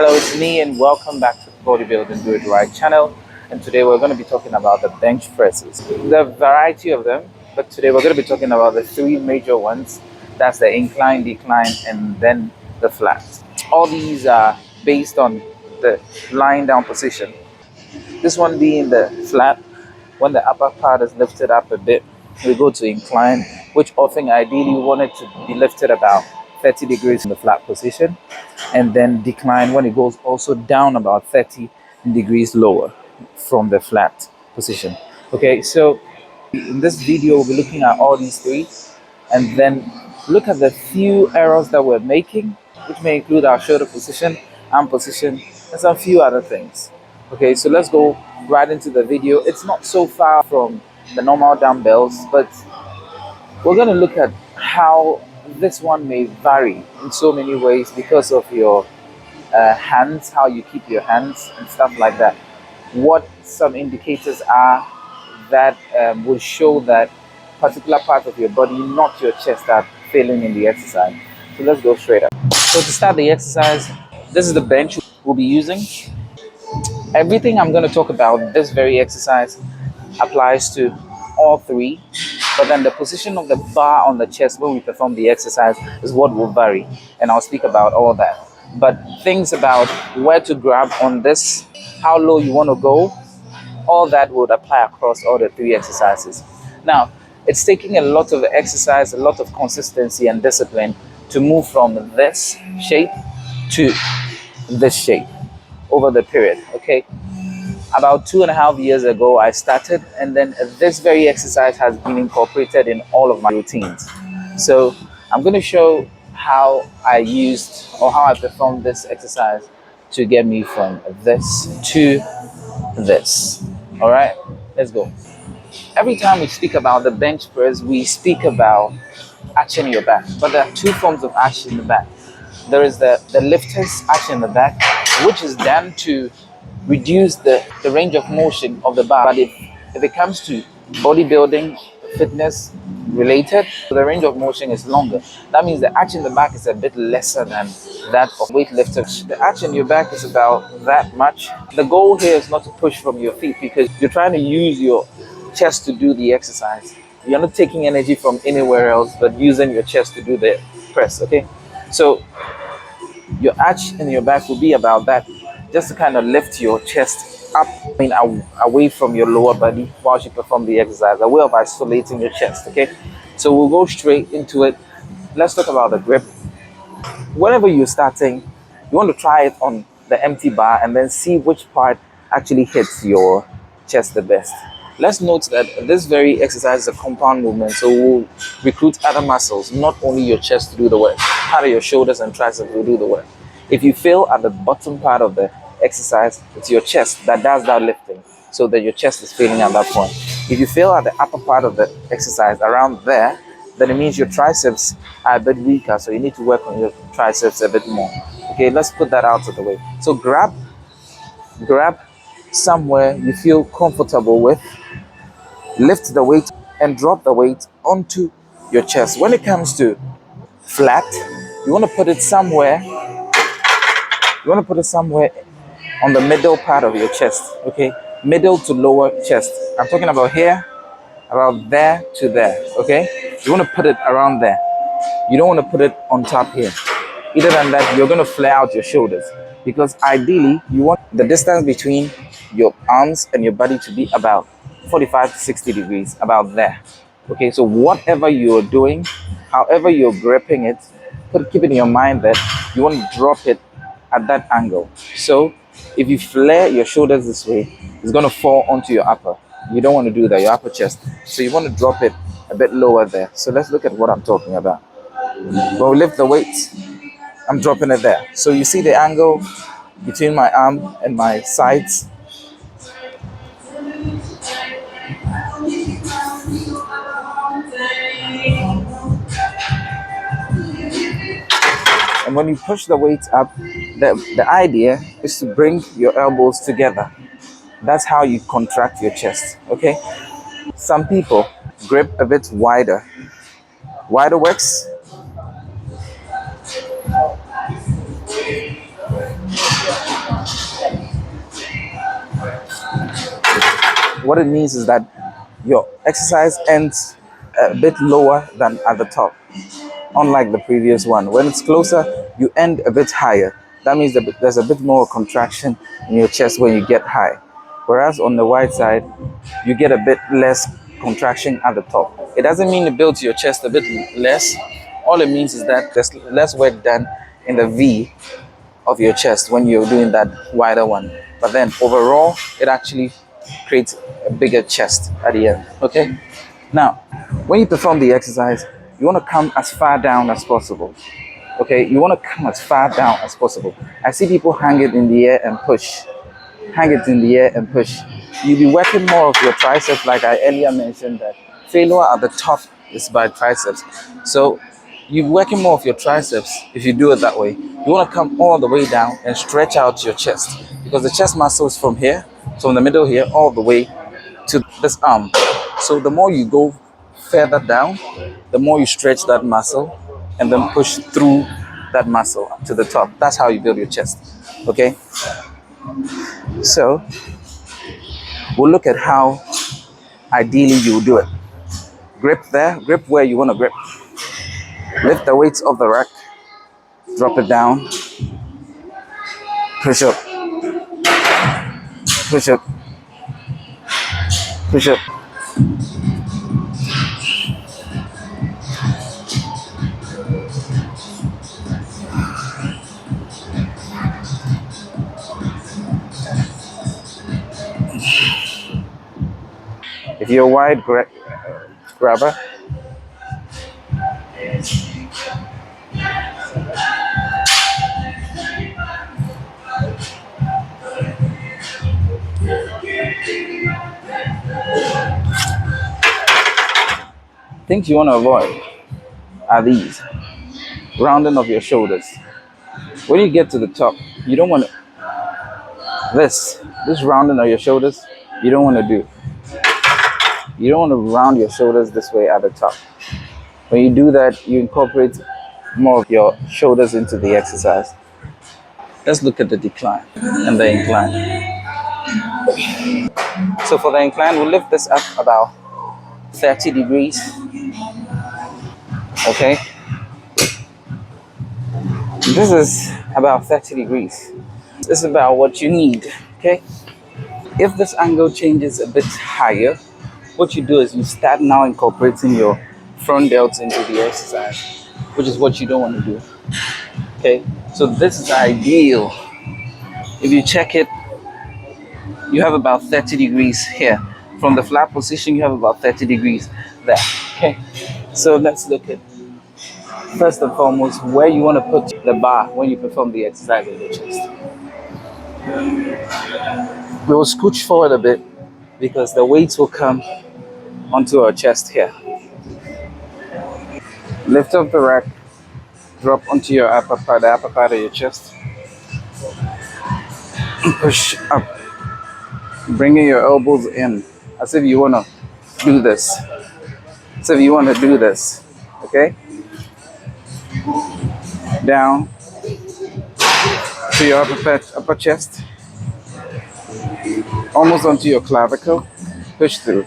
Hello, it's me and welcome back to the Bodybuilding Do It Right channel. And today we're going to be talking about the bench presses. There are a variety of them, but today we're going to be talking about the three major ones. That's the incline, decline, and then the flat. All these are based on the lying down position. This one being the flat, when the upper part is lifted up a bit, we go to incline, which often ideally we want it to be lifted about 30 degrees in the flat position, and then decline when it goes also down about 30 degrees lower from the flat position. Okay, so in this video we'll be looking at all these three and then look at the few errors that we're making, which may include our shoulder position, arm position, and some few other things. Okay, so let's go right into the video. It's not so far from the normal dumbbells, but we're going to look at how this one may vary in so many ways because of your hands, how you keep your hands and stuff like that. What some indicators are that will show that particular part of your body, not your chest, are failing in the exercise. So let's go straight up. So to start the exercise, this is the bench we'll be using. Everything I'm going to talk about this very exercise applies to all three, but then the position of the bar on the chest when we perform the exercise is what will vary, and I'll speak about all that. But things about where to grab on this, how low you want to go, all that would apply across all the three exercises. Now, it's taking a lot of exercise, a lot of consistency and discipline to move from this shape to this shape over the period. Okay, about 2.5 years ago I started, and then this very exercise has been incorporated in all of my routines. So I'm going to show how I used or how I performed this exercise to get me from this to this. All right, let's go. Every time we speak about the bench press, we speak about arching your back, but there are two forms of arching the back. There is the lifter's arch in the back, which is done to reduce the range of motion of the bar. But if it comes to bodybuilding, fitness related, the range of motion is longer. That means the arch in the back is a bit lesser than that of weightlifters. The arch in your back is about that much. The goal here is not to push from your feet because you're trying to use your chest to do the exercise. You're not taking energy from anywhere else, but using your chest to do the press, okay? So your arch in your back will be about that, just to kind of lift your chest up, away from your lower body while you perform the exercise, a way of isolating your chest, okay? So we'll go straight into it. Let's talk about the grip. Whenever you're starting, you want to try it on the empty bar and then see which part actually hits your chest the best. Let's note that this very exercise is a compound movement, so we'll recruit other muscles, not only your chest to do the work. Part of your shoulders and triceps will do the work. If you fail at the bottom part of the exercise, it's your chest that does that lifting, so that your chest is failing at that point. If you fail at the upper part of the exercise, around there, then it means your triceps are a bit weaker, so you need to work on your triceps a bit more. Okay, let's put that out of the way. So grab somewhere you feel comfortable with, lift the weight and drop the weight onto your chest. When it comes to flat, you want to put it somewhere on the middle part of your chest, okay? Middle to lower chest. I'm talking about here, about there to there, okay? You want to put it around there. You don't want to put it on top here. Either than that, you're going to flare out your shoulders, because ideally you want the distance between your arms and your body to be about 45 to 60 degrees, about there. Okay, so whatever you're doing, however you're gripping it, keep it in your mind that you want to drop it at that angle. So if you flare your shoulders this way, it's going to fall onto your upper. You don't want to do that, your upper chest. So you want to drop it a bit lower there. So let's look at what I'm talking about. When we lift the weight, I'm dropping it there. So you see the angle between my arm and my sides. And when you push the weight up, the idea is to bring your elbows together. That's how you contract your chest, okay? Some people grip a bit wider. Wider works. What it means is that your exercise ends a bit lower than at the top, unlike the previous one. When it's closer, you end a bit higher. That means that there's a bit more contraction in your chest when you get high. Whereas on the wide side, you get a bit less contraction at the top. It doesn't mean it builds your chest a bit less. All it means is that there's less work done in the V of your chest when you're doing that wider one. But then overall, it actually creates a bigger chest at the end. Okay? Now, when you perform the exercise, you want to come as far down as possible. Okay? You want to come as far down as possible. I see people hang it in the air and push. Hang it in the air and push. You'll be working more of your triceps, like I earlier mentioned that failure at the top is by triceps. So you're working more of your triceps if you do it that way. You want to come all the way down and stretch out your chest, because the chest muscle is from here, from the middle here, all the way to this arm. So the more you go further down, the more you stretch that muscle and then push through that muscle to the top. That's how you build your chest. Okay? So we'll look at how ideally you will do it. Grip there, grip where you want to grip. Lift the weights of the rack, drop it down, push up, push up, push up. If you're a wide grabber, things you want to avoid are these. Rounding of your shoulders. When you get to the top, you don't want to, this rounding of your shoulders, you don't want to do. You don't want to round your shoulders this way at the top. When you do that, you incorporate more of your shoulders into the exercise. Let's look at the decline and the incline. So for the incline, we'll lift this up about 30 degrees. Okay? This is about 30 degrees. This is about what you need. Okay? If this angle changes a bit higher, what you do is you start now incorporating your front delts into the exercise, which is what you don't want to do. Okay? So this is ideal. If you check it, you have about 30 degrees here. From the flat position, you have about 30 degrees there. Okay, so let's look at, first and foremost, where you want to put the bar when you perform the exercise in your chest. We will scooch forward a bit because the weights will come onto our chest here. Lift up the rack, drop onto your upper part, the upper part of your chest. Push up, bringing your elbows in as if you want to do this. As if you want to do this. Okay? Down to your upper chest, almost onto your clavicle. Push through.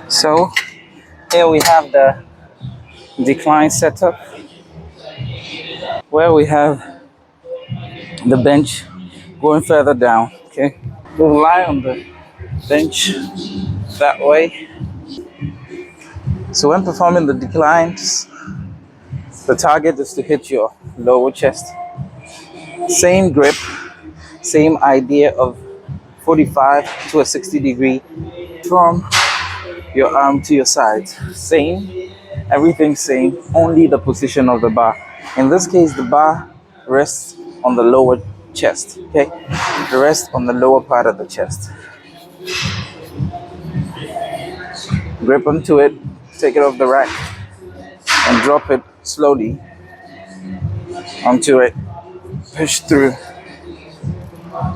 So here we have the decline setup, where we have the bench going further down. Okay, we'll lie on the bench that way. So when performing the declines, the target is to hit your lower chest. Same grip, same idea of 45 to a 60 degree from your arm to your sides. Same, everything same, only the position of the bar. In this case, the bar rests on the lower chest, okay? It rests on the lower part of the chest. Grip onto it, take it off the rack, and drop it slowly onto it. Push through. Don't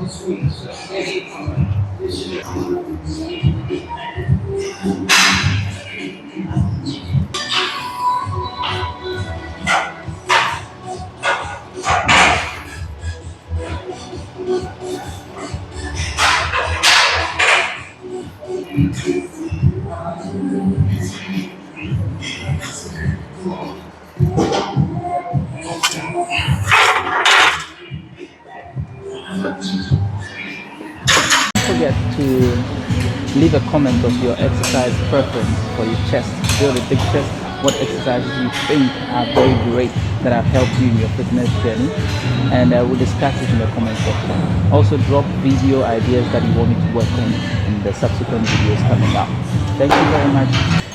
forget to leave a comment of your exercise preference for your chest. Build a big chest. What exercises you think are very great that have helped you in your fitness journey, and we'll discuss it in the comment section. Also, drop video ideas that you want me to work on in the subsequent videos coming up. Thank you very much.